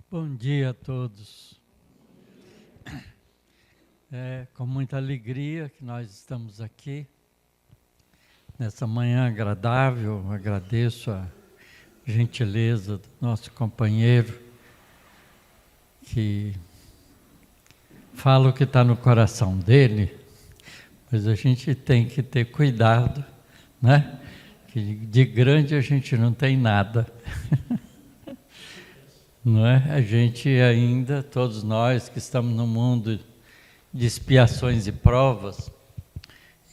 Bom dia a todos. É com muita alegria que nós estamos aqui, nessa manhã agradável. Agradeço a gentileza do nosso companheiro, que fala o que está no coração dele, mas a gente tem que ter cuidado, né? Que de grande a gente não tem nada. Não é? A gente ainda, todos nós que estamos no mundo de expiações e provas,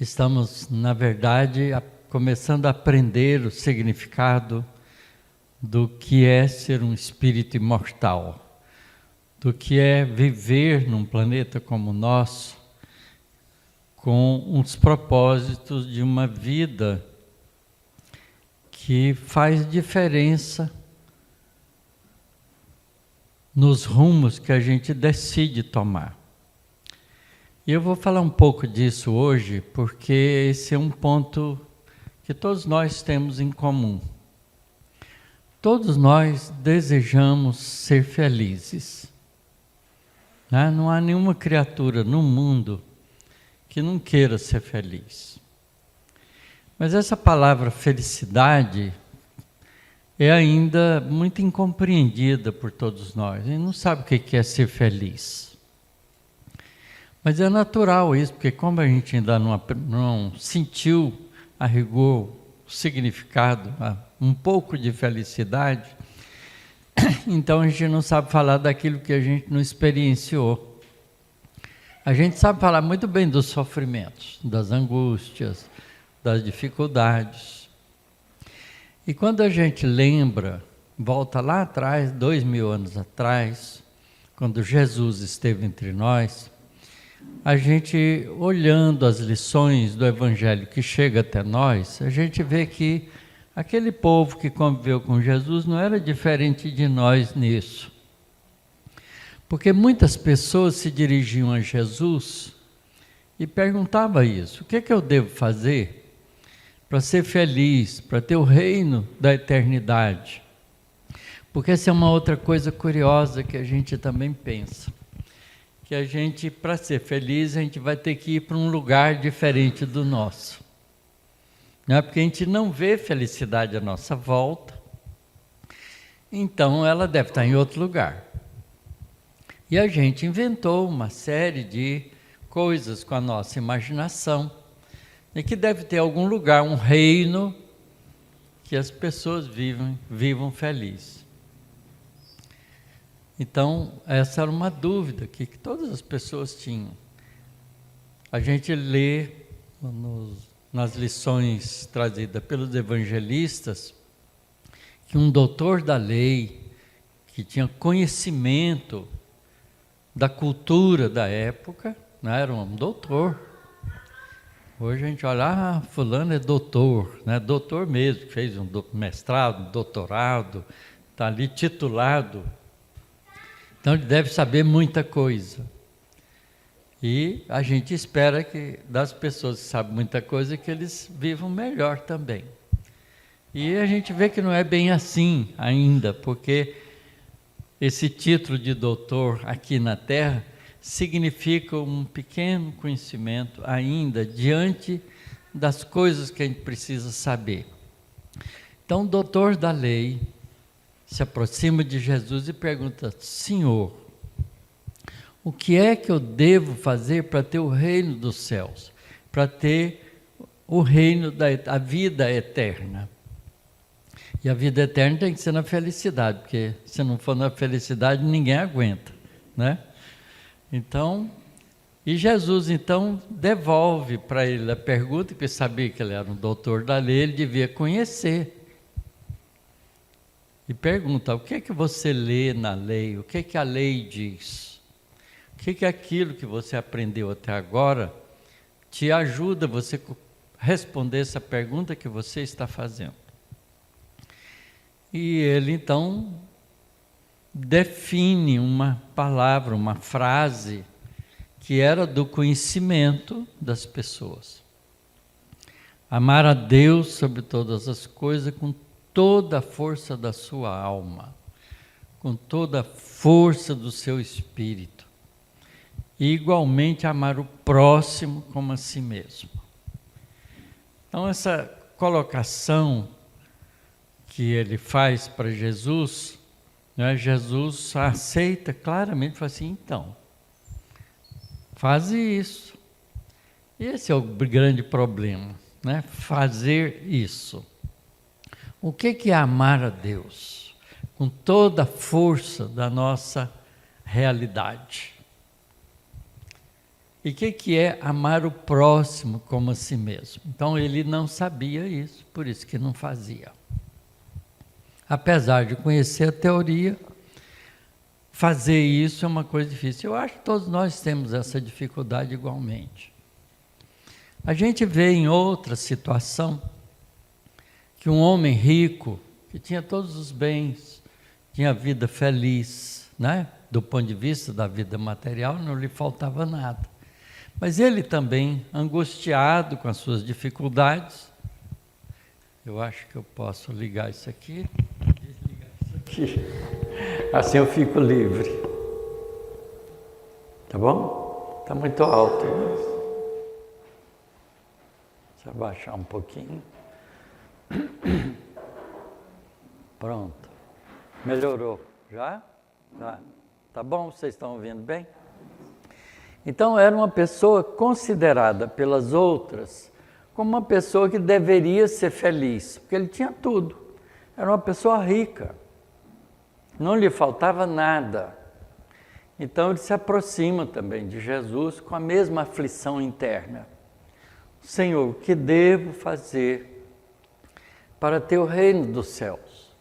estamos, na verdade, começando a aprender o significado do que é ser um espírito imortal, do que é viver num planeta como o nosso, com uns propósitos de uma vida que faz diferença nos rumos que a gente decide tomar. E eu vou falar um pouco disso hoje, porque esse é um ponto que todos nós temos em comum. Todos nós desejamos ser felizes. Né? Não há nenhuma criatura no mundo que não queira ser feliz. Mas essa palavra felicidade é ainda muito incompreendida por todos nós. A gente não sabe o que é ser feliz. Mas é natural isso, porque como a gente ainda não sentiu a rigor o significado, um pouco de felicidade, então a gente não sabe falar daquilo que a gente não experienciou. A gente sabe falar muito bem dos sofrimentos, das angústias, das dificuldades. E quando a gente lembra, volta lá atrás, 2000 anos atrás, quando Jesus esteve entre nós, a gente, olhando as lições do Evangelho que chega até nós, a gente vê que aquele povo que conviveu com Jesus não era diferente de nós nisso. Porque muitas pessoas se dirigiam a Jesus e perguntavam isso: o que é que eu devo fazer para ser feliz, para ter o reino da eternidade? Porque essa é uma outra coisa curiosa que a gente também pensa. Que a gente, para ser feliz, a gente vai ter que ir para um lugar diferente do nosso. Não é? Porque a gente não vê felicidade à nossa volta, então ela deve estar em outro lugar. E a gente inventou uma série de coisas com a nossa imaginação, e que deve ter algum lugar, um reino, que as pessoas vivam felizes. Então, essa era uma dúvida que todas as pessoas tinham. A gente lê nas lições trazidas pelos evangelistas que um doutor da lei, que tinha conhecimento da cultura da época, né, era um doutor. Hoje a gente olha, fulano é doutor, né? Doutor mesmo, que fez um mestrado, doutorado, está ali titulado. Então ele deve saber muita coisa. E a gente espera que das pessoas que sabem muita coisa, que eles vivam melhor também. E a gente vê que não é bem assim ainda, porque esse título de doutor aqui na Terra significa um pequeno conhecimento ainda diante das coisas que a gente precisa saber. Então, o doutor da lei se aproxima de Jesus e pergunta: Senhor, o que é que eu devo fazer para ter o reino dos céus, para ter o reino da vida eterna? E a vida eterna tem que ser na felicidade, porque se não for na felicidade, ninguém aguenta, né? Então, e Jesus então devolve para ele a pergunta, que sabia que ele era um doutor da lei, ele devia conhecer. E pergunta: o que é que você lê na lei? O que é que a lei diz? O que é que aquilo que você aprendeu até agora te ajuda a você responder essa pergunta que você está fazendo? E ele então define uma palavra, uma frase que era do conhecimento das pessoas. Amar a Deus sobre todas as coisas com toda a força da sua alma, com toda a força do seu espírito. E igualmente amar o próximo como a si mesmo. Então essa colocação que ele faz para Jesus, né, Jesus aceita claramente, fala assim, então, faz isso. Esse é o grande problema, né? Fazer isso. O que é amar a Deus? Com toda a força da nossa realidade. E o que é amar o próximo como a si mesmo? Então ele não sabia isso, por isso que não fazia. Apesar de conhecer a teoria, fazer isso é uma coisa difícil. Eu acho que todos nós temos essa dificuldade igualmente. A gente vê em outra situação que um homem rico, que tinha todos os bens, tinha vida feliz, né? Do ponto de vista da vida material, não lhe faltava nada. Mas ele também, angustiado com as suas dificuldades, eu acho que eu posso ligar isso aqui, desligar isso aqui, assim eu fico livre. Tá bom? Está muito alto, né? Deixa eu abaixar um pouquinho. Pronto. Melhorou. Já? Já. Tá bom? Vocês estão ouvindo bem? Então, era uma pessoa considerada pelas outras como uma pessoa que deveria ser feliz, porque ele tinha tudo. Era uma pessoa rica. Não lhe faltava nada. Então, ele se aproxima também de Jesus com a mesma aflição interna. Senhor, o que devo fazer para ter o reino dos céus,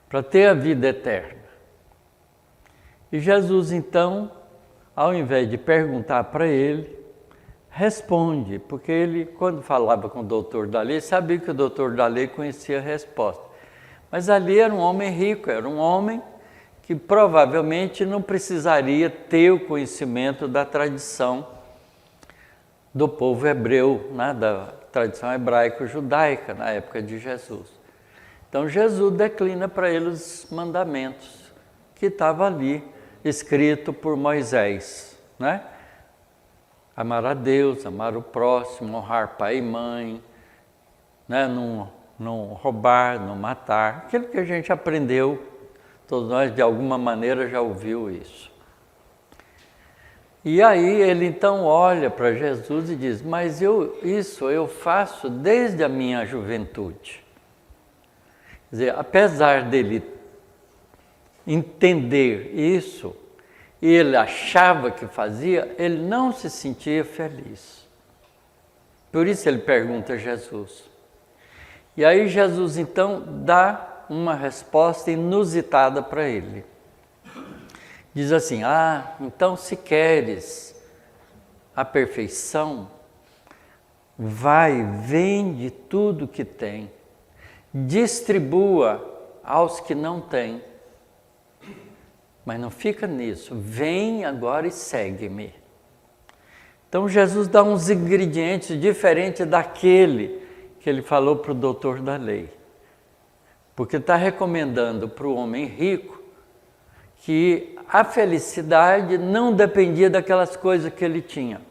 para ter a vida eterna? E Jesus, então, ao invés de perguntar para ele, responde, porque ele, quando falava com o doutor da lei, sabia que o doutor da lei conhecia a resposta. Mas ali era um homem rico, era um homem que provavelmente não precisaria ter o conhecimento da tradição do povo hebreu, né, da tradição hebraico-judaica na época de Jesus. Então Jesus declina para ele os mandamentos que estavam ali, escrito por Moisés, né? Amar a Deus, amar o próximo, honrar pai e mãe, né? Não roubar, não matar, aquilo que a gente aprendeu, todos nós de alguma maneira já ouviu isso. E aí ele então olha para Jesus e diz, mas isso eu faço desde a minha juventude. Quer dizer, apesar dele entender isso, e ele achava que fazia, ele não se sentia feliz. Por isso ele pergunta a Jesus. E aí Jesus então dá uma resposta inusitada para ele. Diz assim, então se queres a perfeição, vai, vende tudo que tem, distribua aos que não têm. Mas não fica nisso, vem agora e segue-me. Então Jesus dá uns ingredientes diferentes daquele que ele falou para o doutor da lei. Porque está recomendando para o homem rico que a felicidade não dependia daquelas coisas que ele tinha.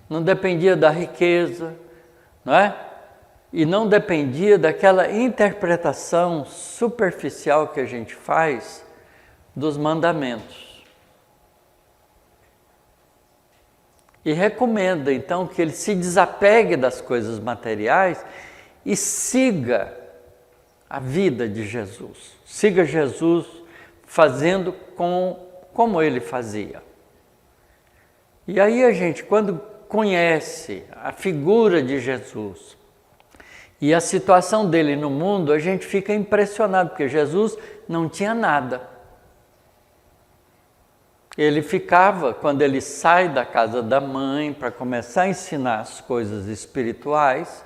Não dependia da riqueza, não é? E não dependia daquela interpretação superficial que a gente faz dos mandamentos. E recomenda, então, que ele se desapegue das coisas materiais e siga a vida de Jesus. Siga Jesus fazendo como ele fazia. E aí a gente, quando conhece a figura de Jesus e a situação dele no mundo, a gente fica impressionado, porque Jesus não tinha nada. Ele ficava, quando ele sai da casa da mãe para começar a ensinar as coisas espirituais,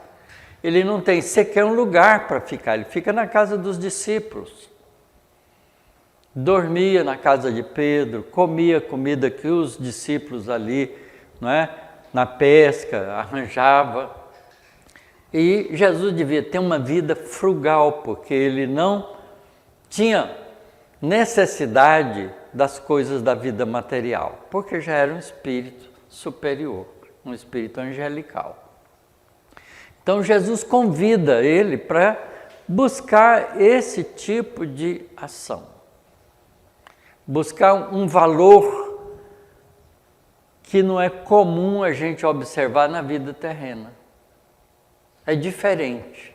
ele não tem sequer um lugar para ficar, ele fica na casa dos discípulos. Dormia na casa de Pedro, comia comida que os discípulos ali, não é, na pesca, arranjava. E Jesus devia ter uma vida frugal, porque ele não tinha necessidade das coisas da vida material, porque já era um espírito superior, um espírito angelical. Então Jesus convida ele para buscar esse tipo de ação, buscar um valor que não é comum a gente observar na vida terrena. É diferente.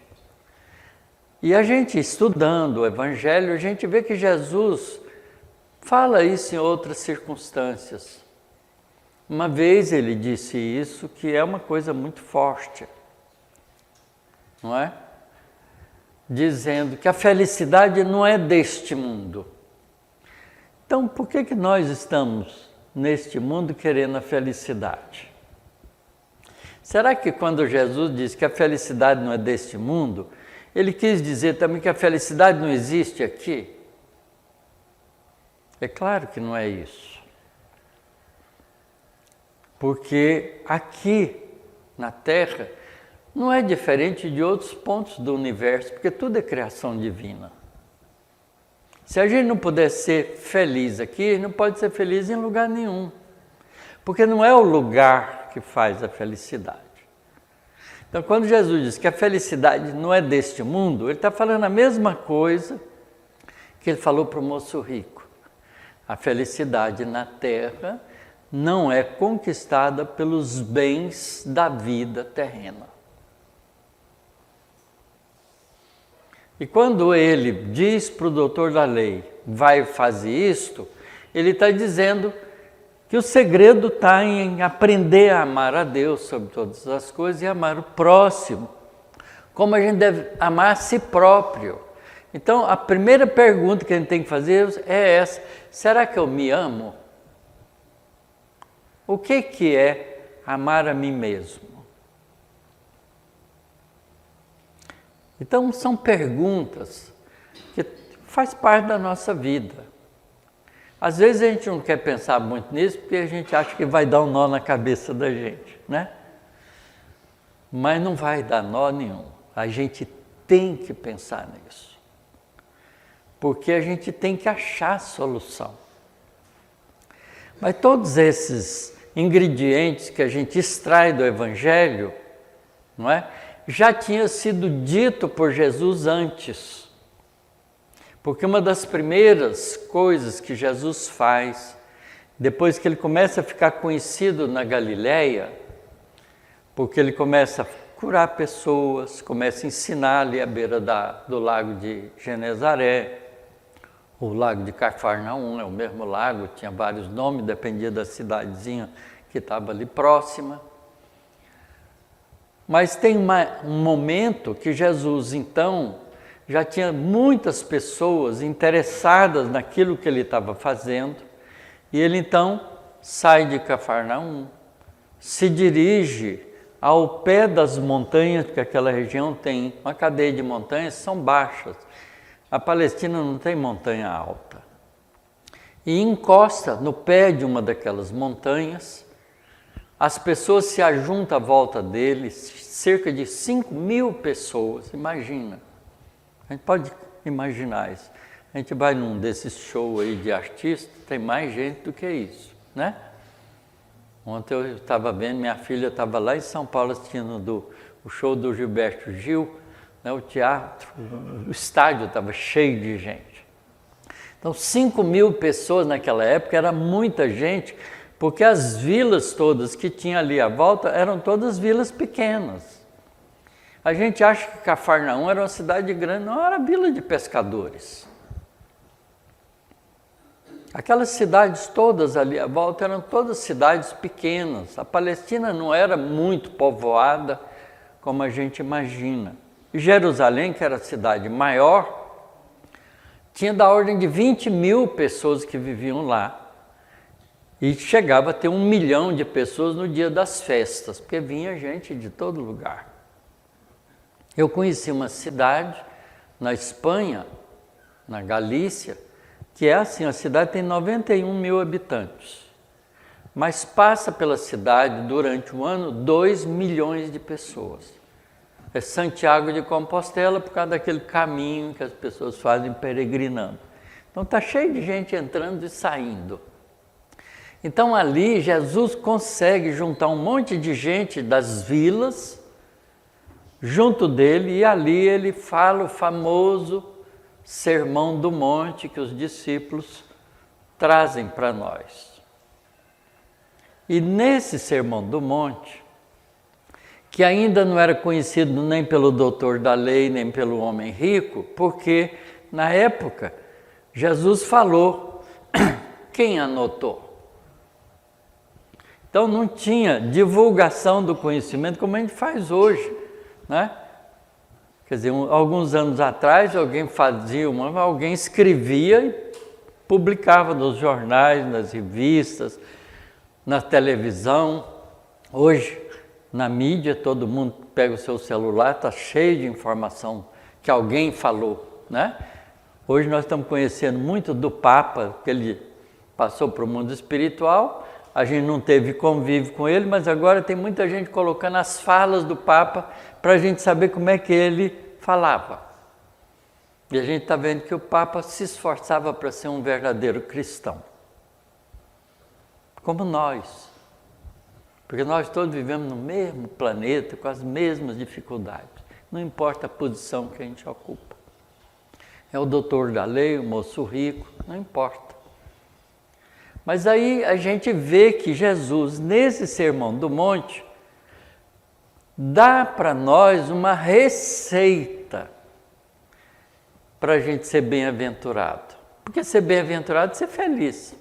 E a gente estudando o Evangelho, a gente vê que Jesus fala isso em outras circunstâncias. Uma vez ele disse isso, que é uma coisa muito forte, não é? Dizendo que a felicidade não é deste mundo. Então, por que nós estamos neste mundo querendo a felicidade? Será que quando Jesus disse que a felicidade não é deste mundo, ele quis dizer também que a felicidade não existe aqui? É claro que não é isso. Porque aqui na Terra não é diferente de outros pontos do universo, porque tudo é criação divina. Se a gente não puder ser feliz aqui, não pode ser feliz em lugar nenhum. Porque não é o lugar que faz a felicidade. Então, quando Jesus diz que a felicidade não é deste mundo, ele está falando a mesma coisa que ele falou para o moço rico. A felicidade na terra não é conquistada pelos bens da vida terrena. E quando ele diz para o doutor da lei, vai fazer isto, ele está dizendo que o segredo está em aprender a amar a Deus sobre todas as coisas e amar o próximo, como a gente deve amar a si próprio. Então, a primeira pergunta que a gente tem que fazer é essa: será que eu me amo? O que é amar a mim mesmo? Então, são perguntas que faz parte da nossa vida. Às vezes a gente não quer pensar muito nisso, porque a gente acha que vai dar um nó na cabeça da gente, né? Mas não vai dar nó nenhum. A gente tem que pensar nisso. Porque a gente tem que achar a solução. Mas todos esses ingredientes que a gente extrai do Evangelho, não é? Já tinha sido dito por Jesus antes. Porque uma das primeiras coisas que Jesus faz, depois que ele começa a ficar conhecido na Galileia, porque ele começa a curar pessoas, começa a ensinar ali à beira do lago de Genezaré, o lago de Cafarnaum, é o mesmo lago, tinha vários nomes, dependia da cidadezinha que estava ali próxima. Mas tem um momento que Jesus, então, já tinha muitas pessoas interessadas naquilo que ele estava fazendo, e ele então sai de Cafarnaum, se dirige ao pé das montanhas, porque aquela região tem uma cadeia de montanhas, são baixas. A Palestina não tem montanha alta. E encosta no pé de uma daquelas montanhas, as pessoas se ajuntam à volta dele, cerca de 5.000 pessoas, imagina. A gente pode imaginar isso. A gente vai num desses shows aí de artista, tem mais gente do que isso, né? Ontem eu estava vendo, minha filha estava lá em São Paulo assistindo o show do Gilberto Gil, né? O teatro, o estádio estava cheio de gente. Então, 5.000 pessoas naquela época era muita gente, porque as vilas todas que tinha ali à volta eram todas vilas pequenas. A gente acha que Cafarnaum era uma cidade grande, não, era vila de pescadores. Aquelas cidades todas ali à volta eram todas cidades pequenas. A Palestina não era muito povoada como a gente imagina. E Jerusalém, que era a cidade maior, tinha da ordem de 20.000 pessoas que viviam lá. E chegava a ter 1 milhão de pessoas no dia das festas, porque vinha gente de todo lugar. Eu conheci uma cidade na Espanha, na Galícia, que é assim, a cidade tem 91.000 habitantes, mas passa pela cidade durante o ano 2 milhões de pessoas. É Santiago de Compostela por causa daquele caminho que as pessoas fazem peregrinando. Então está cheio de gente entrando e saindo. Então ali Jesus consegue juntar um monte de gente das vilas junto dele, e ali ele fala o famoso Sermão do Monte que os discípulos trazem para nós. E nesse Sermão do Monte, que ainda não era conhecido nem pelo doutor da lei, nem pelo homem rico, porque na época Jesus falou, quem anotou? Então não tinha divulgação do conhecimento como a gente faz hoje, né? Quer dizer, alguns anos atrás alguém escrevia e publicava nos jornais, nas revistas, na televisão. Hoje, na mídia, todo mundo pega o seu celular, está cheio de informação que alguém falou, né? Hoje nós estamos conhecendo muito do Papa, que ele passou para o mundo espiritual. A gente não teve convívio com ele, mas agora tem muita gente colocando as falas do Papa para a gente saber como é que ele falava. E a gente está vendo que o Papa se esforçava para ser um verdadeiro cristão. Como nós. Porque nós todos vivemos no mesmo planeta, com as mesmas dificuldades. Não importa a posição que a gente ocupa. É o doutor da lei, o moço rico, não importa. Mas aí a gente vê que Jesus, nesse Sermão do Monte, dá para nós uma receita para a gente ser bem-aventurado. Porque ser bem-aventurado é ser feliz.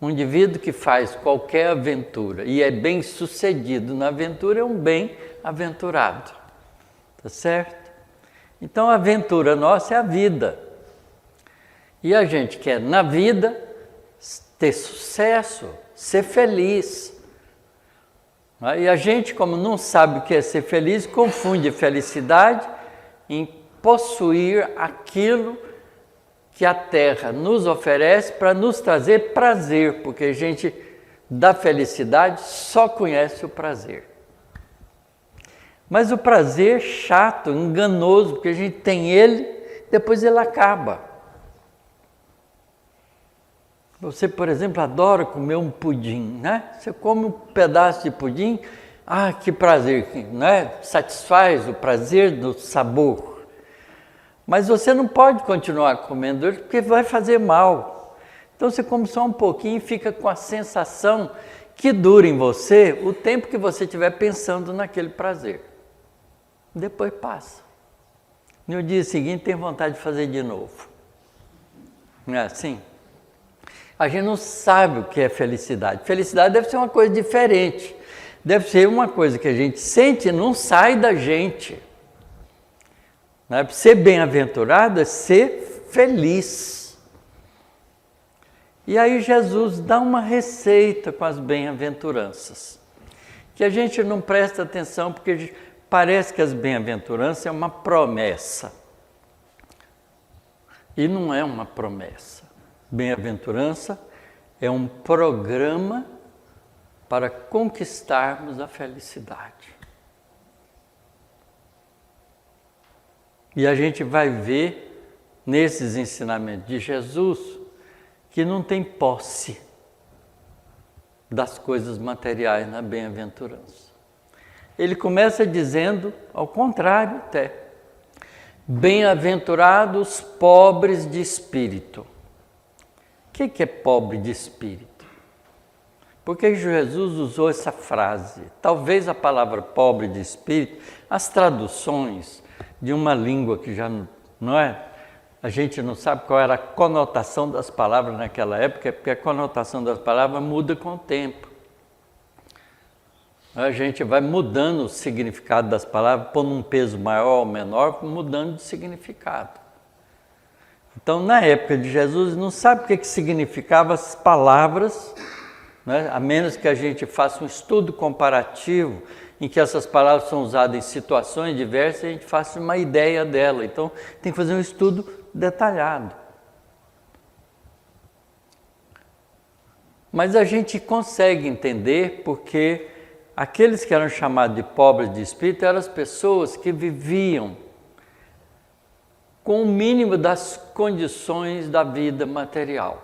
Um indivíduo que faz qualquer aventura e é bem-sucedido na aventura é um bem-aventurado. Tá certo? Então a aventura nossa é a vida. E a gente quer, na vida, ter sucesso, ser feliz. E a gente, como não sabe o que é ser feliz, confunde felicidade em possuir aquilo que a Terra nos oferece para nos trazer prazer, porque a gente, da felicidade, só conhece o prazer. Mas o prazer chato, enganoso, porque a gente tem ele, depois ele acaba. Você, por exemplo, adora comer um pudim, né? Você come um pedaço de pudim, que prazer, né? Satisfaz o prazer do sabor. Mas você não pode continuar comendo ele porque vai fazer mal. Então você come só um pouquinho e fica com a sensação que dura em você o tempo que você estiver pensando naquele prazer. Depois passa. No dia seguinte tem vontade de fazer de novo. Não é assim? A gente não sabe o que é felicidade. Felicidade deve ser uma coisa diferente. Deve ser uma coisa que a gente sente e não sai da gente. Né? Ser bem-aventurado é ser feliz. E aí Jesus dá uma receita com as bem-aventuranças, que a gente não presta atenção porque parece que as bem-aventuranças é uma promessa. E não é uma promessa. Bem-aventurança é um programa para conquistarmos a felicidade. E a gente vai ver nesses ensinamentos de Jesus que não tem posse das coisas materiais na bem-aventurança. Ele começa dizendo ao contrário até: bem-aventurados pobres de espírito. O que é pobre de espírito? Por que Jesus usou essa frase? Talvez a palavra pobre de espírito, as traduções de uma língua que já não é, a gente não sabe qual era a conotação das palavras naquela época, porque a conotação das palavras muda com o tempo. A gente vai mudando o significado das palavras, pondo um peso maior ou menor, mudando de significado. Então, na época de Jesus, não sabe o que significavam as palavras, né? A menos que a gente faça um estudo comparativo em que essas palavras são usadas em situações diversas, a gente faça uma ideia dela. Então, tem que fazer um estudo detalhado. Mas a gente consegue entender porque aqueles que eram chamados de pobres de espírito eram as pessoas que viviam com o mínimo das condições da vida material.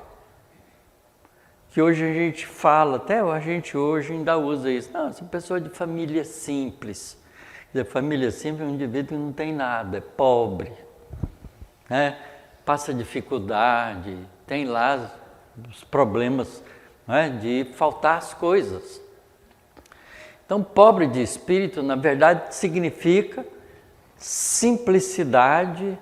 Que hoje a gente fala, até a gente hoje ainda usa isso. Não, essa pessoa de família simples. Quer dizer, família simples é um indivíduo que não tem nada, é pobre, né? Passa dificuldade, tem lá os problemas, né, de faltar as coisas. Então, pobre de espírito, na verdade, significa simplicidade,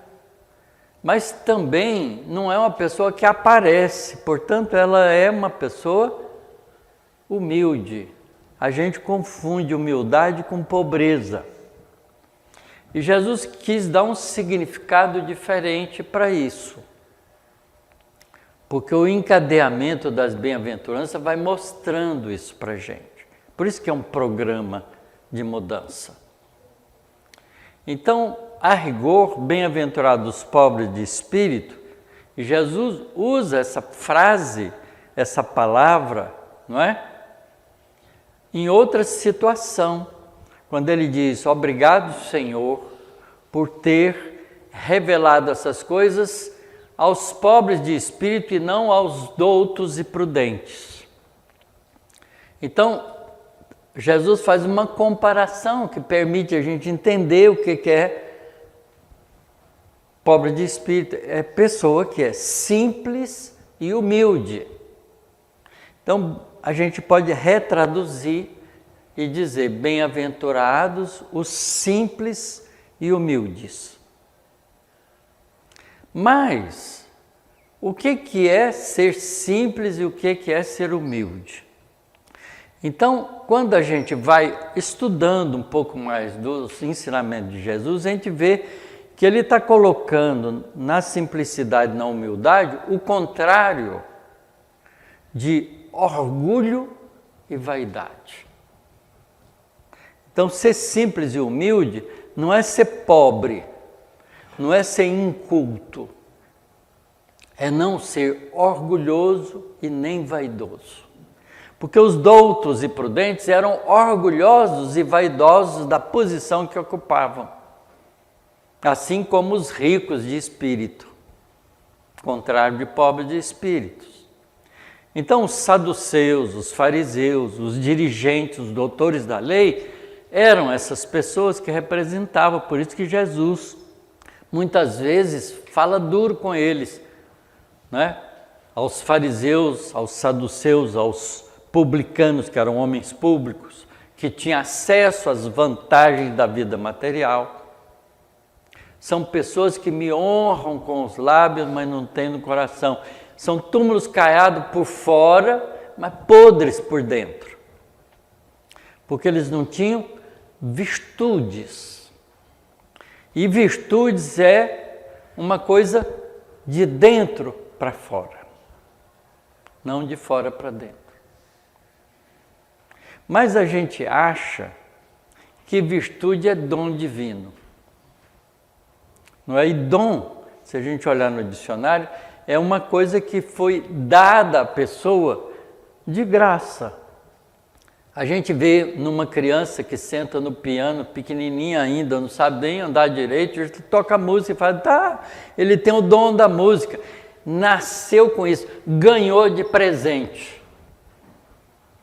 mas também não é uma pessoa que aparece, portanto, ela é uma pessoa humilde. A gente confunde humildade com pobreza. E Jesus quis dar um significado diferente para isso. Porque o encadeamento das bem-aventuranças vai mostrando isso para a gente. Por isso que é um programa de mudança. Então, a rigor, bem-aventurados os pobres de espírito, e Jesus usa essa frase, essa palavra, não é? Em outra situação, quando ele diz, obrigado, Senhor, por ter revelado essas coisas aos pobres de espírito e não aos doutos e prudentes. Então, Jesus faz uma comparação que permite a gente entender o que é pobre de espírito. É pessoa que é simples e humilde. Então, a gente pode retraduzir e dizer, bem-aventurados os simples e humildes. Mas, o que é ser simples e o que é ser humilde? Então, quando a gente vai estudando um pouco mais dos ensinamentos de Jesus, a gente vê que ele está colocando na simplicidade, na humildade, o contrário de orgulho e vaidade. Então, ser simples e humilde não é ser pobre, não é ser inculto, é não ser orgulhoso e nem vaidoso. Porque os doutos e prudentes eram orgulhosos e vaidosos da posição que ocupavam, assim como os ricos de espírito, contrário de pobres de espíritos. Então, os saduceus, os fariseus, os dirigentes, os doutores da lei, eram essas pessoas que representavam, por isso que Jesus, muitas vezes, fala duro com eles, né? Aos fariseus, aos saduceus, aos publicanos, que eram homens públicos, que tinham acesso às vantagens da vida material. São pessoas que me honram com os lábios, mas não têm no coração. São túmulos caiados por fora, mas podres por dentro. Porque eles não tinham virtudes. E virtudes é uma coisa de dentro para fora, não de fora para dentro. Mas a gente acha que virtude é dom divino. Não é? E dom, se a gente olhar no dicionário, é uma coisa que foi dada à pessoa de graça. A gente vê numa criança que senta no piano, pequenininha ainda, não sabe nem andar direito, ele toca música e fala, tá, ele tem o dom da música. Nasceu com isso, ganhou de presente.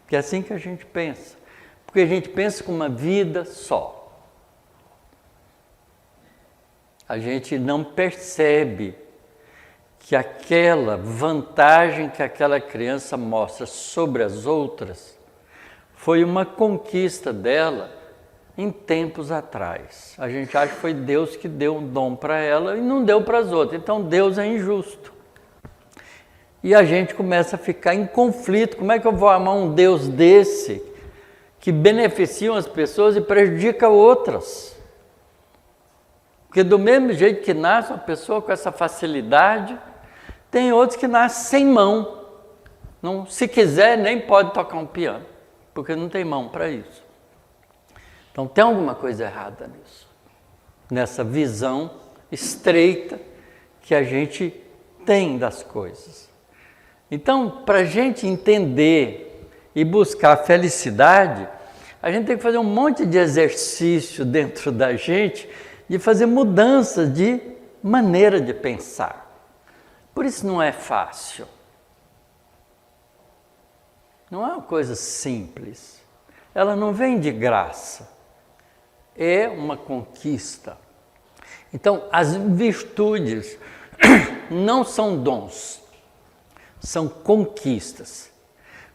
Que é assim que a gente pensa. Porque a gente pensa com uma vida só. A gente não percebe que aquela vantagem que aquela criança mostra sobre as outras foi uma conquista dela em tempos atrás. A gente acha que foi Deus que deu um dom para ela e não deu para as outras. Então Deus é injusto. E a gente começa a ficar em conflito. Como é que eu vou amar um Deus desse que beneficia as pessoas e prejudica outras? Porque do mesmo jeito que nasce uma pessoa com essa facilidade, tem outros que nascem sem mão. Não, se quiser, nem pode tocar um piano, porque não tem mão para isso. Então tem alguma coisa errada nisso, nessa visão estreita que a gente tem das coisas. Então, para a gente entender e buscar a felicidade, A gente tem que fazer um monte de exercício dentro da gente, de fazer mudanças de maneira de pensar. Por isso não é fácil. Não é uma coisa simples. Ela não vem de graça. É uma conquista. Então, as virtudes não são dons, são conquistas.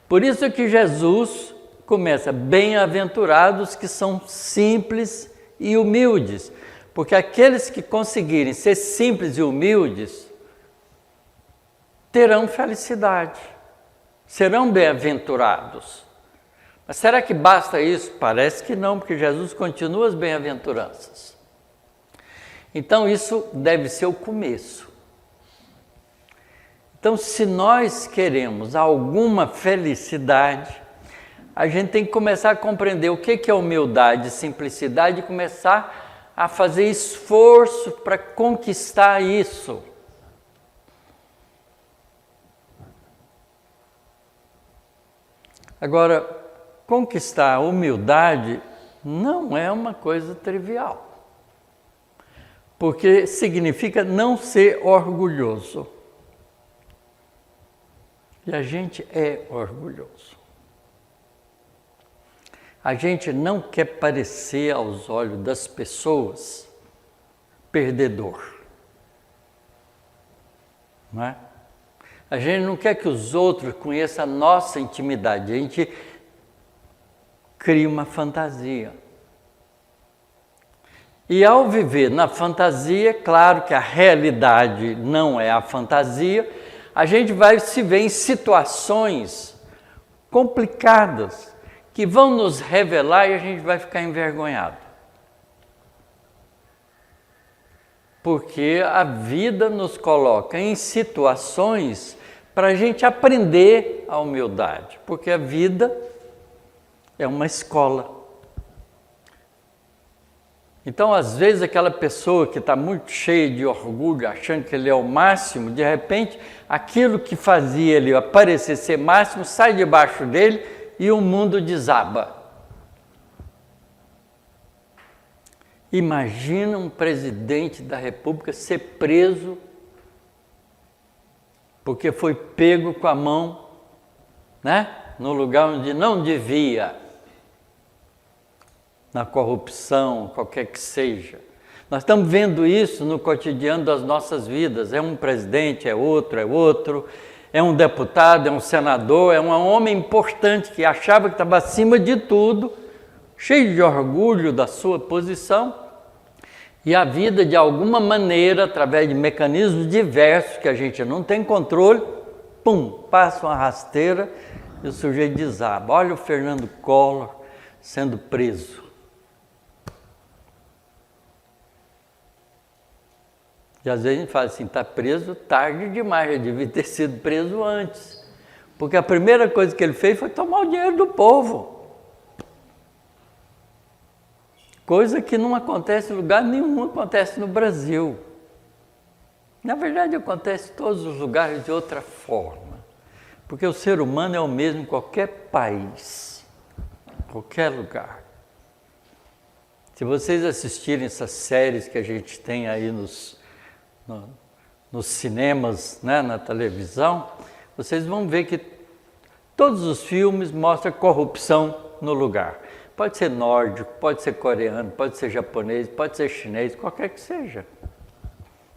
Por isso que Jesus começa, bem-aventurados que são simples e humildes, porque aqueles que conseguirem ser simples e humildes terão felicidade, serão bem-aventurados. Mas será que basta isso? Parece que não, porque Jesus continua as bem-aventuranças. Então isso deve ser o começo. Então, se nós queremos alguma felicidade, a gente tem que começar a compreender o que é humildade, simplicidade, e começar a fazer esforço para conquistar isso. Agora, conquistar a humildade não é uma coisa trivial, porque significa não ser orgulhoso. E a gente é orgulhoso. A gente não quer parecer aos olhos das pessoas perdedor. Não é? A gente não quer que os outros conheçam a nossa intimidade. A gente cria uma fantasia. E ao viver na fantasia, claro que a realidade não é a fantasia, a gente vai se ver em situações complicadas que vão nos revelar e a gente vai ficar envergonhado. Porque a vida nos coloca em situações para a gente aprender a humildade, porque a vida é uma escola. Então, às vezes, aquela pessoa que está muito cheia de orgulho, achando que ele é o máximo, de repente, aquilo que fazia ele parecer ser máximo, sai debaixo dele e o mundo desaba. Imagina um presidente da República ser preso porque foi pego com a mão, né, no lugar onde não devia. Na corrupção, qualquer que seja. Nós estamos vendo isso no cotidiano das nossas vidas. É um presidente, é outro, é um deputado, é um senador, é um homem importante que achava que estava acima de tudo, cheio de orgulho da sua posição, e a vida, de alguma maneira, através de mecanismos diversos que a gente não tem controle, passa uma rasteira e o sujeito desaba. Olha o Fernando Collor sendo preso. E às vezes a gente fala assim, está preso tarde demais, já devia ter sido preso antes. Porque a primeira coisa que ele fez foi tomar o dinheiro do povo. Coisa que não acontece em lugar nenhum, acontece no Brasil. Na verdade, acontece em todos os lugares de outra forma. Porque o ser humano é o mesmo em qualquer país, qualquer lugar. Se vocês assistirem essas séries que a gente tem aí nos cinemas, né, na televisão, vocês vão ver que todos os filmes mostram corrupção no lugar. Pode ser nórdico, pode ser coreano, pode ser japonês, pode ser chinês, qualquer que seja.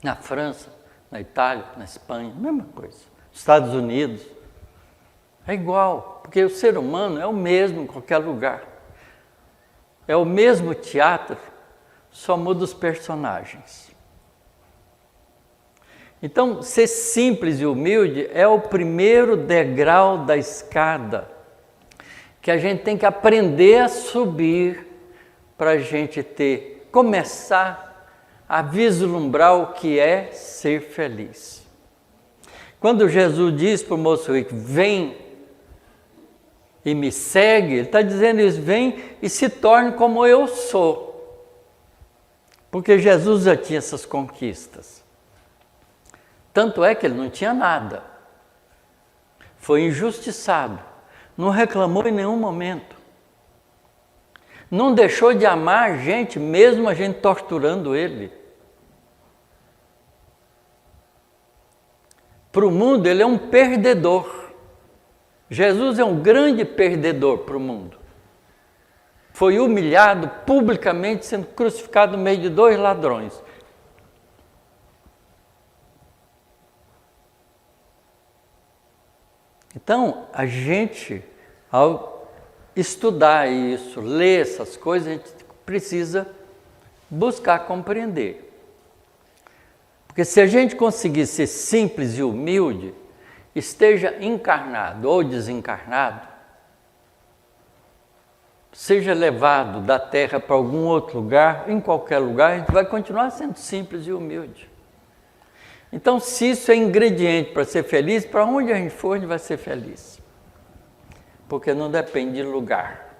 Na França, na Itália, na Espanha, mesma coisa. Estados Unidos, é igual, porque o ser humano é o mesmo em qualquer lugar. É o mesmo teatro, só muda os personagens. Então, ser simples e humilde é o primeiro degrau da escada que a gente tem que aprender a subir para a gente começar a vislumbrar o que é ser feliz. Quando Jesus diz para o moço rico, vem e me segue, ele está dizendo isso, vem e se torne como eu sou. Porque Jesus já tinha essas conquistas. Tanto é que ele não tinha nada. Foi injustiçado. Não reclamou em nenhum momento. Não deixou de amar a gente, mesmo a gente torturando ele. Para o mundo, ele é um perdedor. Jesus é um grande perdedor para o mundo. Foi humilhado publicamente, sendo crucificado no meio de 2 ladrões. Então, a gente, ao estudar isso, ler essas coisas, a gente precisa buscar compreender. Porque se a gente conseguir ser simples e humilde, esteja encarnado ou desencarnado, seja levado da Terra para algum outro lugar, em qualquer lugar, a gente vai continuar sendo simples e humilde. Então, se isso é ingrediente para ser feliz, para onde a gente for, a gente vai ser feliz. Porque não depende de lugar.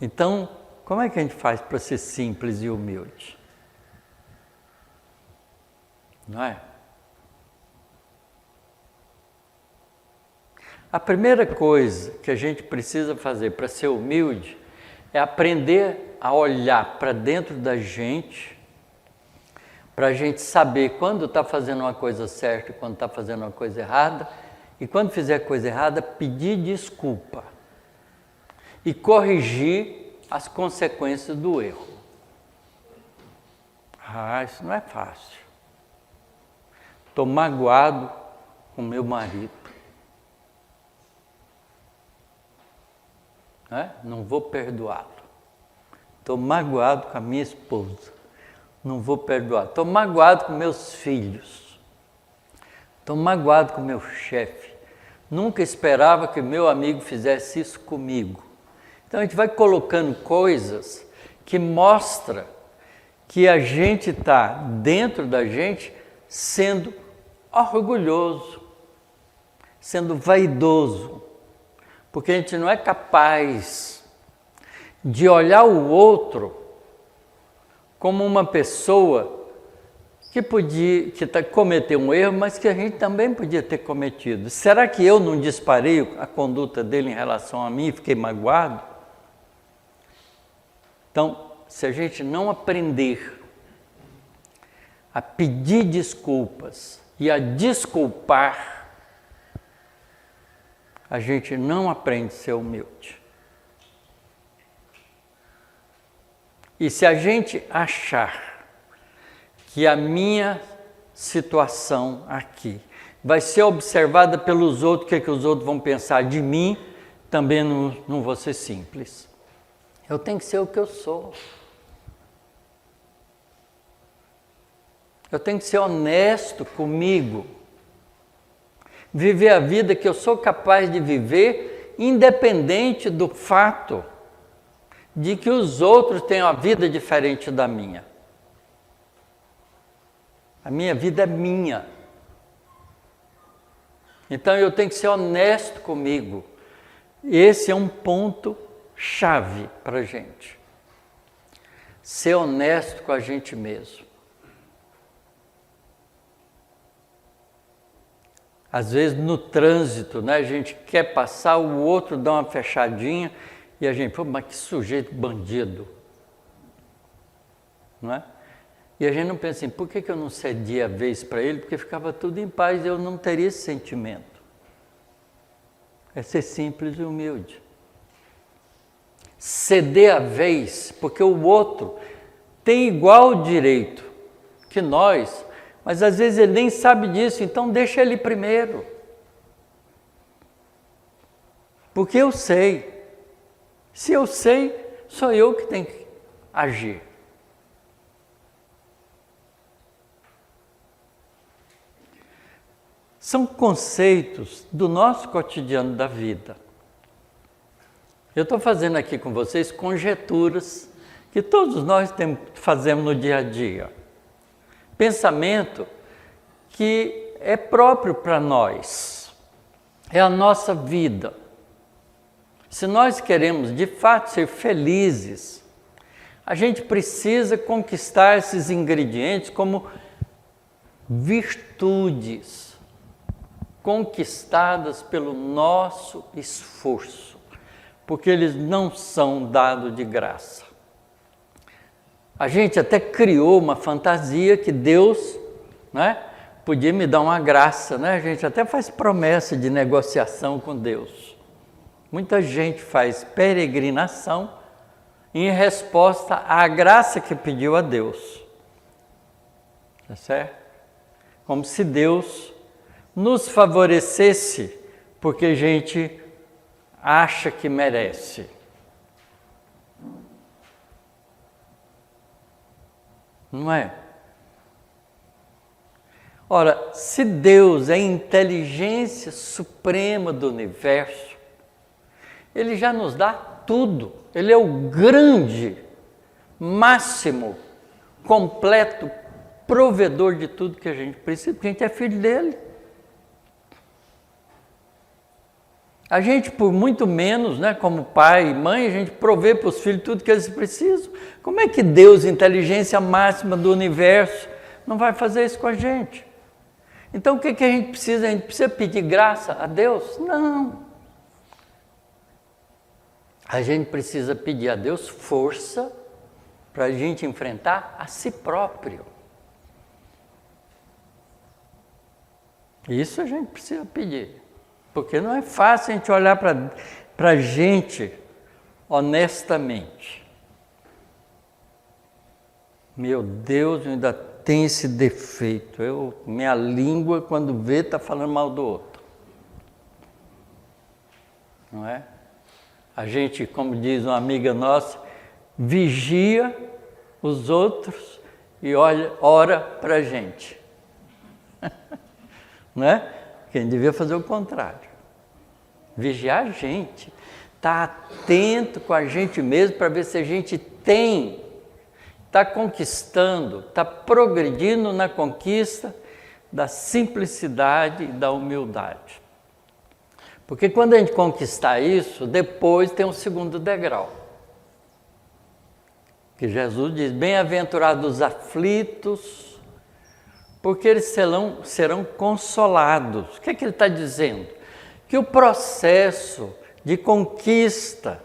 Então, como é que a gente faz para ser simples e humilde? Não é? A primeira coisa que a gente precisa fazer para ser humilde é aprender a olhar para dentro da gente, para a gente saber quando está fazendo uma coisa certa e quando está fazendo uma coisa errada, e quando fizer coisa errada, pedir desculpa e corrigir as consequências do erro. Isso não é fácil. Estou magoado com meu marido. Não vou perdoá-lo. Estou magoado com a minha esposa. Não vou perdoar. Estou magoado com meus filhos. Estou magoado com meu chefe. Nunca esperava que meu amigo fizesse isso comigo. Então a gente vai colocando coisas que mostram que a gente está dentro da gente sendo orgulhoso, sendo vaidoso, porque a gente não é capaz de olhar o outro como uma pessoa que cometeu um erro, mas que a gente também podia ter cometido. Será que eu não disparei a conduta dele em relação a mim e fiquei magoado? Então, se a gente não aprender a pedir desculpas e a desculpar, a gente não aprende a ser humilde. E se a gente achar que a minha situação aqui vai ser observada pelos outros, o que os outros vão pensar de mim, também não vou ser simples. Eu tenho que ser o que eu sou. Eu tenho que ser honesto comigo. Viver a vida que eu sou capaz de viver, independente do fato de que os outros têm uma vida diferente da minha. A minha vida é minha. Então eu tenho que ser honesto comigo. Esse é um ponto chave para a gente. Ser honesto com a gente mesmo. Às vezes no trânsito, a gente quer passar, o outro dá uma fechadinha e a gente, pô, mas que sujeito bandido. Não é? E a gente não pensa assim, por que eu não cedia a vez para ele? Porque ficava tudo em paz e eu não teria esse sentimento. É ser simples e humilde. Ceder a vez, porque o outro tem igual direito que nós, mas às vezes ele nem sabe disso, então deixa ele primeiro. Porque eu sei. Se eu sei, sou eu que tenho que agir. São conceitos do nosso cotidiano da vida. Eu estou fazendo aqui com vocês conjecturas que todos nós fazemos no dia a dia. Pensamento que é próprio para nós, é a nossa vida. Se nós queremos de fato ser felizes, a gente precisa conquistar esses ingredientes como virtudes conquistadas pelo nosso esforço. porque eles não são dados de graça. A gente até criou uma fantasia que Deus, né, podia me dar uma graça, né? A gente até faz promessa de negociação com Deus. Muita gente faz peregrinação em resposta à graça que pediu a Deus. Tá certo? Como se Deus nos favorecesse porque a gente acha que merece. Não é? Ora, se Deus é a inteligência suprema do universo, Ele já nos dá tudo. Ele é o grande, máximo, completo provedor de tudo que a gente precisa, porque a gente é filho dele. A gente, por muito menos, né, como pai e mãe, a gente provê para os filhos tudo que eles precisam. Como é que Deus, inteligência máxima do universo, não vai fazer isso com a gente? Então, o que a gente precisa? A gente precisa pedir graça a Deus? Não. A gente precisa pedir a Deus força para a gente enfrentar a si próprio. Isso a gente precisa pedir. Porque não é fácil a gente olhar para a gente honestamente. Meu Deus, eu ainda tenho esse defeito. Minha língua, quando vê, está falando mal do outro. Não é? A gente, como diz uma amiga nossa, vigia os outros e ora para a gente. Não é? Quem devia fazer o contrário. Vigiar a gente. Estar atento com a gente mesmo para ver se a gente está conquistando, está progredindo na conquista da simplicidade e da humildade. Porque quando a gente conquistar isso, depois tem um segundo degrau. Que Jesus diz, bem-aventurados os aflitos, porque eles serão consolados. O que ele está dizendo? Que o processo de conquista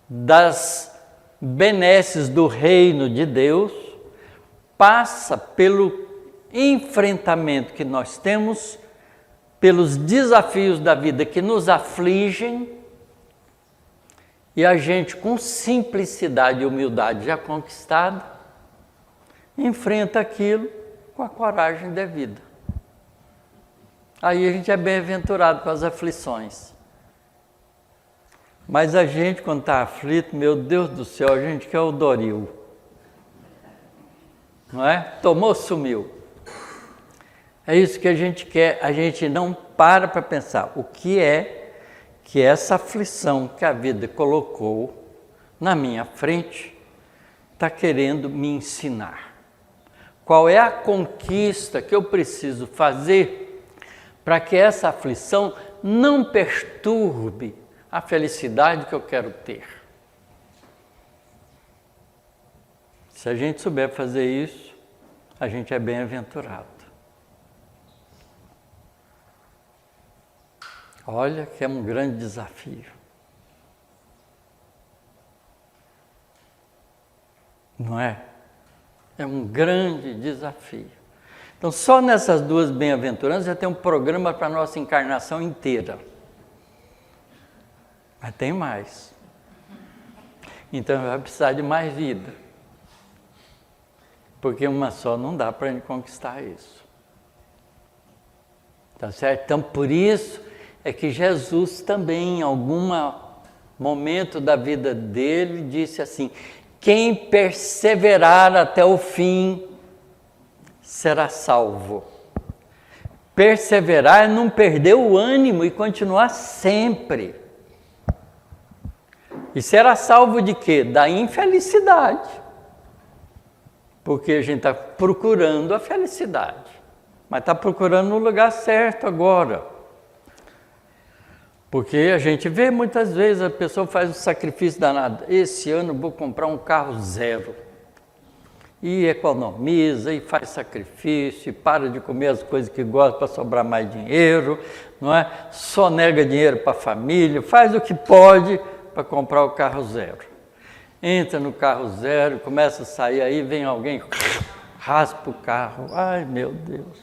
das benesses do reino de Deus passa pelo enfrentamento que nós temos, pelos desafios da vida que nos afligem, e a gente, com simplicidade e humildade já conquistada, enfrenta aquilo com a coragem devida. Aí a gente é bem-aventurado com as aflições. Mas a gente, quando está aflito, meu Deus do céu, a gente quer o Doril. Não é? Tomou, sumiu. É isso que a gente quer, a gente não para pensar o que é que essa aflição que a vida colocou na minha frente está querendo me ensinar. Qual é a conquista que eu preciso fazer para que essa aflição não perturbe a felicidade que eu quero ter? Se a gente souber fazer isso, a gente é bem-aventurado. Olha que é um grande desafio. Não é? É um grande desafio. Então, só nessas duas bem-aventuranças já tem um programa para a nossa encarnação inteira. Mas tem mais. Então, vai precisar de mais vida. Porque uma só não dá para a gente conquistar isso. Tá certo? Então, por isso é que Jesus também, em algum momento da vida dele, disse assim, quem perseverar até o fim será salvo. Perseverar é não perder o ânimo e continuar sempre. E será salvo de quê? Da infelicidade. Porque a gente está procurando a felicidade. Mas está procurando no lugar certo agora. Porque a gente vê muitas vezes a pessoa faz um sacrifício danado. Esse ano vou comprar um carro zero. E economiza, e faz sacrifício, e para de comer as coisas que gosta para sobrar mais dinheiro, não é? Só nega dinheiro para a família, faz o que pode para comprar o carro zero. Entra no carro zero, começa a sair, aí vem alguém, raspa o carro. Ai, meu Deus.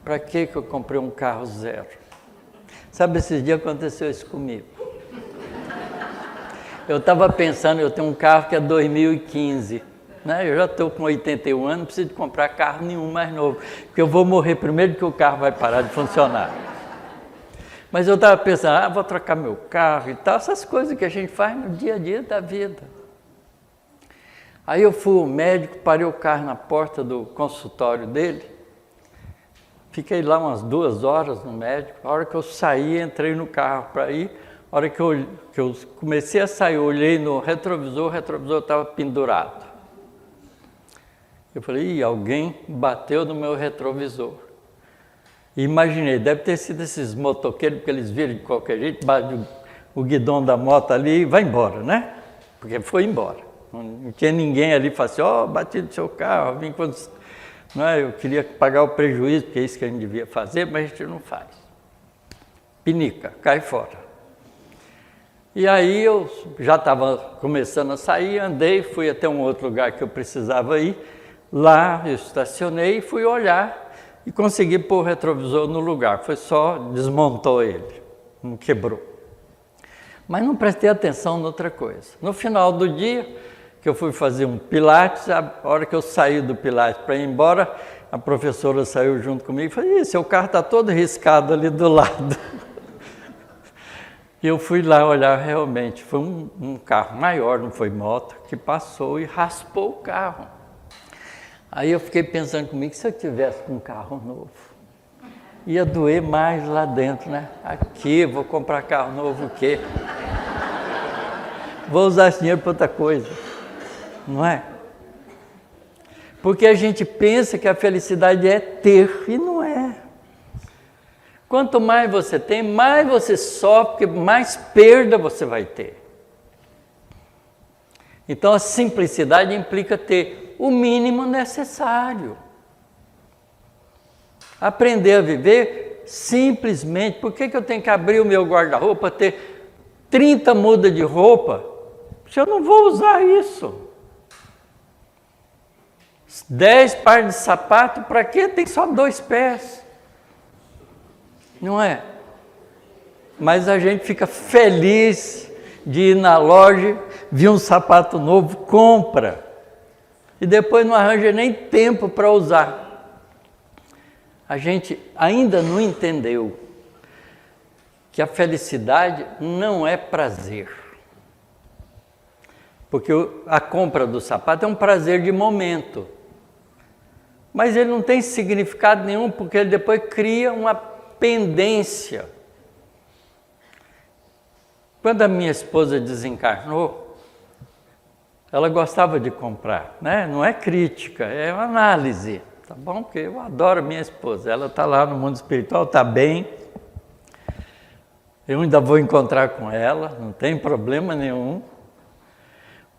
Para que eu comprei um carro zero? Sabe, esses dias aconteceu isso comigo. Eu estava pensando, eu tenho um carro que é 2015, né? Eu já estou com 81 anos, não preciso de comprar carro nenhum mais novo, porque eu vou morrer primeiro que o carro vai parar de funcionar. Mas eu estava pensando, vou trocar meu carro e tal, essas coisas que a gente faz no dia a dia da vida. Aí eu fui ao médico, parei o carro na porta do consultório dele, fiquei lá umas 2 horas no médico, a hora que eu saí, entrei no carro para ir. A hora que eu comecei a sair, eu olhei no retrovisor, o retrovisor estava pendurado. Eu falei, alguém bateu no meu retrovisor. E imaginei, deve ter sido esses motoqueiros, porque eles viram de qualquer jeito, bate o guidão da moto ali e vai embora, né? Porque foi embora. Não tinha ninguém ali que falasse, bati no seu carro, vim quando... Não é? Eu queria pagar o prejuízo, porque é isso que a gente devia fazer, mas a gente não faz. Pinica, cai fora. E aí eu já estava começando a sair, andei, fui até um outro lugar que eu precisava ir. Lá eu estacionei e fui olhar e consegui pôr o retrovisor no lugar. Foi só, desmontou ele, não quebrou. Mas não prestei atenção em outra coisa. No final do dia, que eu fui fazer um pilates, a hora que eu saí do pilates para ir embora, a professora saiu junto comigo e falou, seu carro está todo riscado ali do lado. E eu fui lá olhar realmente, foi um carro maior, não foi moto, que passou e raspou o carro. Aí eu fiquei pensando comigo, se eu tivesse com um carro novo, ia doer mais lá dentro, né? Aqui, vou comprar carro novo o quê? Vou usar esse dinheiro para outra coisa, não é? Porque a gente pensa que a felicidade é ter, e não é. Quanto mais você tem, mais você sofre, mais perda você vai ter. Então a simplicidade implica ter o mínimo necessário. Aprender a viver simplesmente. Por que eu tenho que abrir o meu guarda-roupa, ter 30 mudas de roupa, se eu não vou usar isso? 10 pares de sapato, para quê? Tem só 2 pés. Não é? Mas a gente fica feliz de ir na loja, ver um sapato novo, compra. E depois não arranja nem tempo para usar. A gente ainda não entendeu que a felicidade não é prazer. Porque a compra do sapato é um prazer de momento. Mas ele não tem significado nenhum, porque ele depois cria uma pendência. Quando a minha esposa desencarnou, ela gostava de comprar, né? Não é crítica, é uma análise, tá bom? Porque eu adoro minha esposa, ela está lá no mundo espiritual, está bem, eu ainda vou encontrar com ela, não tem problema nenhum,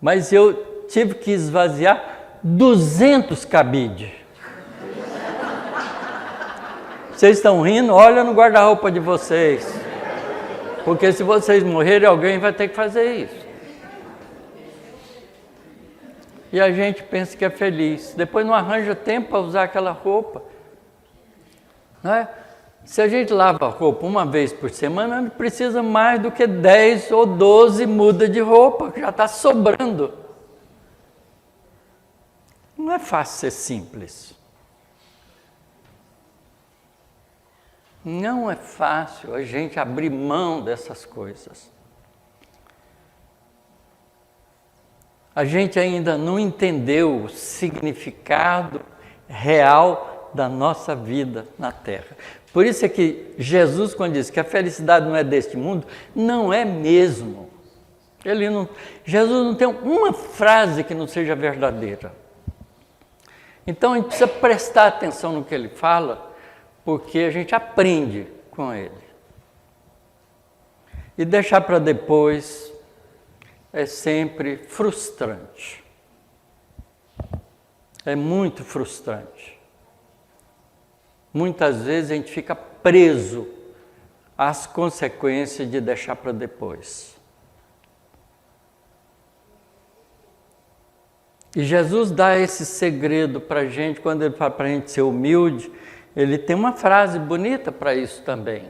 mas eu tive que esvaziar 200 cabides. Vocês estão rindo? Olha no guarda-roupa de vocês. Porque se vocês morrerem, alguém vai ter que fazer isso. E a gente pensa que é feliz. Depois não arranja tempo para usar aquela roupa. Não é? Se a gente lava a roupa uma vez por semana, não precisa mais do que 10 ou 12 mudas de roupa, que já está sobrando. Não é fácil ser simples. Não é fácil a gente abrir mão dessas coisas. A gente ainda não entendeu o significado real da nossa vida na Terra. Por isso é que Jesus, quando diz que a felicidade não é deste mundo, não é mesmo. Jesus não tem uma frase que não seja verdadeira. Então a gente precisa prestar atenção no que ele fala, porque a gente aprende com ele. E deixar para depois é sempre frustrante. É muito frustrante. Muitas vezes a gente fica preso as consequências de deixar para depois. E Jesus dá esse segredo para a gente, quando ele fala para a gente ser humilde, ele tem uma frase bonita para isso também.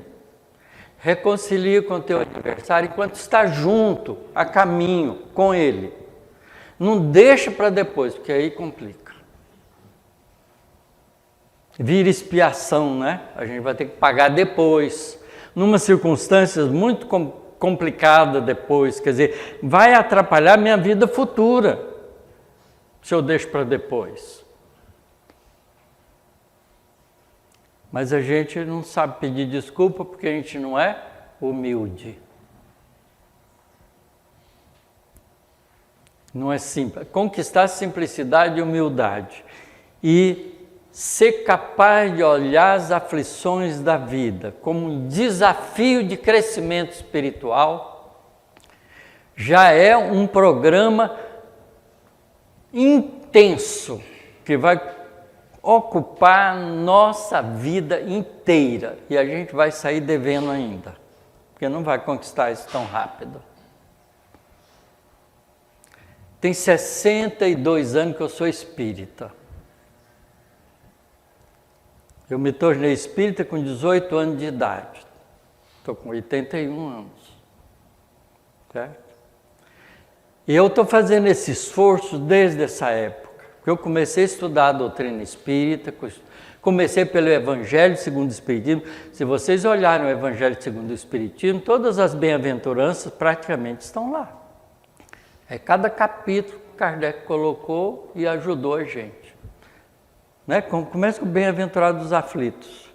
Reconcilia com o teu adversário enquanto está junto, a caminho com ele. Não deixa para depois, porque aí complica. Vira expiação, né? A gente vai ter que pagar depois. Numa circunstâncias muito complicada depois, quer dizer, vai atrapalhar minha vida futura, se eu deixo para depois. Mas a gente não sabe pedir desculpa porque a gente não é humilde. Não é simples. Conquistar simplicidade e humildade. E ser capaz de olhar as aflições da vida como um desafio de crescimento espiritual, já é um programa intenso que vai ocupar nossa vida inteira e a gente vai sair devendo ainda, porque não vai conquistar isso tão rápido. Tem 62 anos que eu sou espírita. Eu me tornei espírita com 18 anos de idade. Estou com 81 anos. Certo? E eu estou fazendo esse esforço desde essa época. Porque eu comecei a estudar a doutrina espírita, comecei pelo Evangelho segundo o Espiritismo. Se vocês olharem o Evangelho segundo o Espiritismo, todas as bem-aventuranças praticamente estão lá. É cada capítulo que Kardec colocou e ajudou a gente. Né? Começa com o bem-aventurado dos aflitos.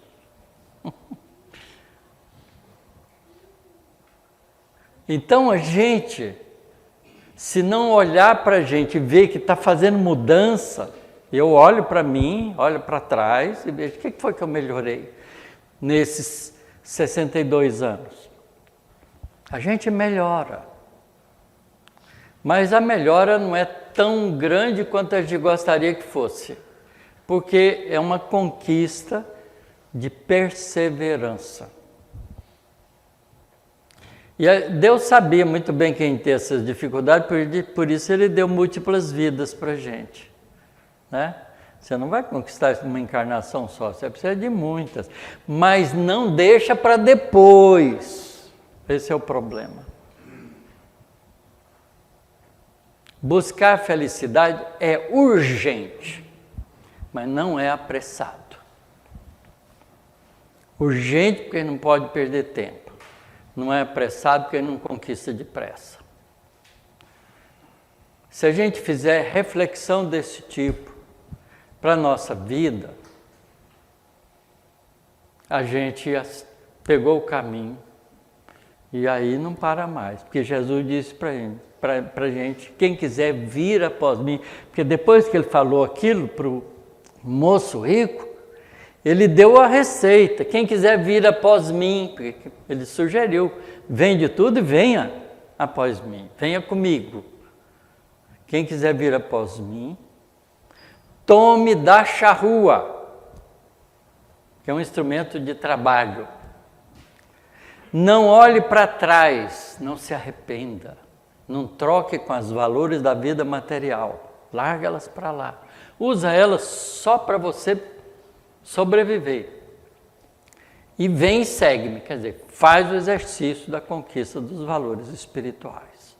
Então a gente, se não olhar para a gente e ver que está fazendo mudança, eu olho para mim, olho para trás e vejo o que foi que eu melhorei nesses 62 anos. A gente melhora. Mas a melhora não é tão grande quanto a gente gostaria que fosse, porque é uma conquista de perseverança. E Deus sabia muito bem quem tem essas dificuldades, por isso Ele deu múltiplas vidas para a gente. Né? Você não vai conquistar uma encarnação só, você precisa de muitas. Mas não deixa para depois. Esse é o problema. Buscar a felicidade é urgente, mas não é apressado. Urgente porque não pode perder tempo. Não é apressado porque não conquista depressa. Se a gente fizer reflexão desse tipo para a nossa vida, a gente pegou o caminho e aí não para mais. Porque Jesus disse para a gente, quem quiser vir após mim, porque depois que ele falou aquilo para o moço rico, ele deu a receita, quem quiser vir após mim, porque ele sugeriu, vende tudo e venha após mim, venha comigo. Quem quiser vir após mim, tome da charrua, que é um instrumento de trabalho. Não olhe para trás, não se arrependa. Não troque com os valores da vida material. Larga elas para lá. Usa elas só para você sobreviver. E vem e segue-me. Quer dizer, faz o exercício da conquista dos valores espirituais.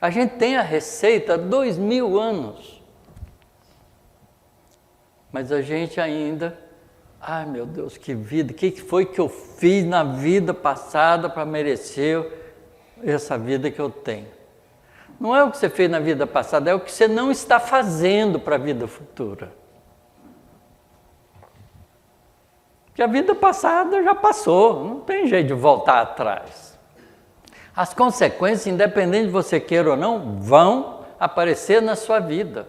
A gente tem a receita há 2000 anos. Mas a gente ainda... Ai, meu Deus, que vida! O que foi que eu fiz na vida passada para merecer essa vida que eu tenho? Não é o que você fez na vida passada, é o que você não está fazendo para a vida futura. Porque a vida passada já passou, não tem jeito de voltar atrás. As consequências, independente de você queira ou não, vão aparecer na sua vida.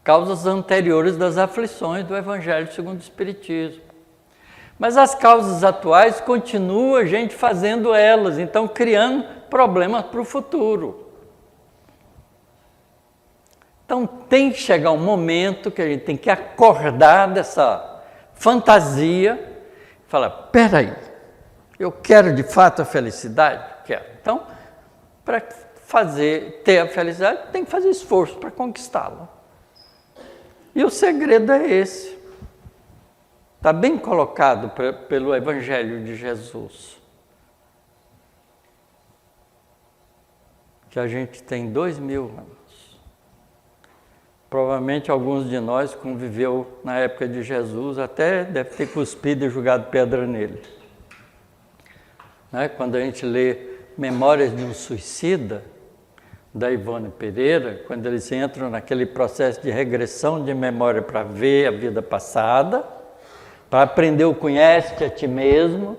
Causas anteriores das aflições do Evangelho segundo o Espiritismo. Mas as causas atuais continua a gente fazendo elas, então criando problemas para o futuro. Então tem que chegar um momento que a gente tem que acordar dessa fantasia fala, peraí, eu quero de fato a felicidade? Quero. Então, para ter a felicidade, tem que fazer esforço para conquistá-la. E o segredo é esse. Está bem colocado pelo Evangelho de Jesus. Que a gente tem 2000 anos. Provavelmente alguns de nós conviveu na época de Jesus, até deve ter cuspido e jogado pedra nele. Né? Quando a gente lê Memórias de um Suicida, da Ivone Pereira, quando eles entram naquele processo de regressão de memória para ver a vida passada, para aprender o conhece-te a ti mesmo.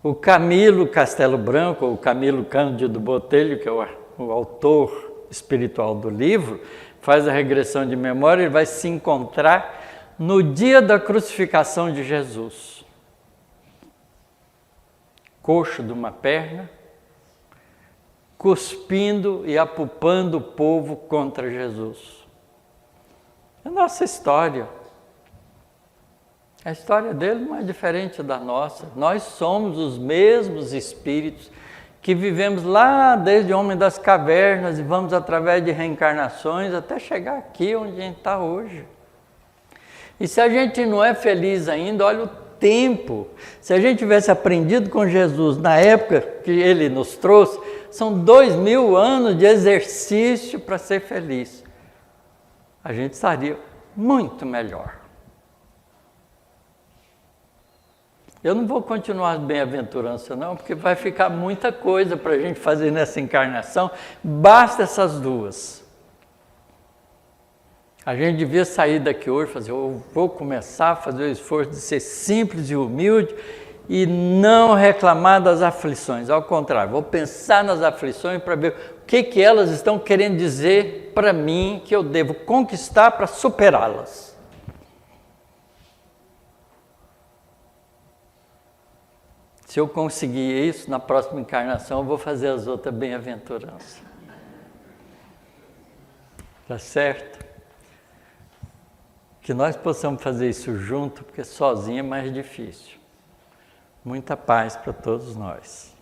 O Camilo Castelo Branco, ou Camilo Cândido Botelho, que é o autor espiritual do livro, faz a regressão de memória e vai se encontrar no dia da crucificação de Jesus. Coxo de uma perna, cuspindo e apupando o povo contra Jesus. É a nossa história. A história dele não é diferente da nossa. Nós somos os mesmos espíritos que vivemos lá desde o homem das cavernas e vamos através de reencarnações até chegar aqui onde a gente está hoje. E se a gente não é feliz ainda, olha o tempo. Se a gente tivesse aprendido com Jesus na época que ele nos trouxe, são 2000 anos de exercício para ser feliz. A gente estaria muito melhor. Eu não vou continuar as bem-aventuranças não, porque vai ficar muita coisa para a gente fazer nessa encarnação, basta essas duas. A gente devia sair daqui hoje e fazer, eu vou começar a fazer o esforço de ser simples e humilde e não reclamar das aflições, ao contrário, vou pensar nas aflições para ver o que elas estão querendo dizer para mim que eu devo conquistar para superá-las. Se eu conseguir isso, na próxima encarnação eu vou fazer as outras bem-aventuranças. Tá certo? Que nós possamos fazer isso junto, porque sozinho é mais difícil. Muita paz para todos nós.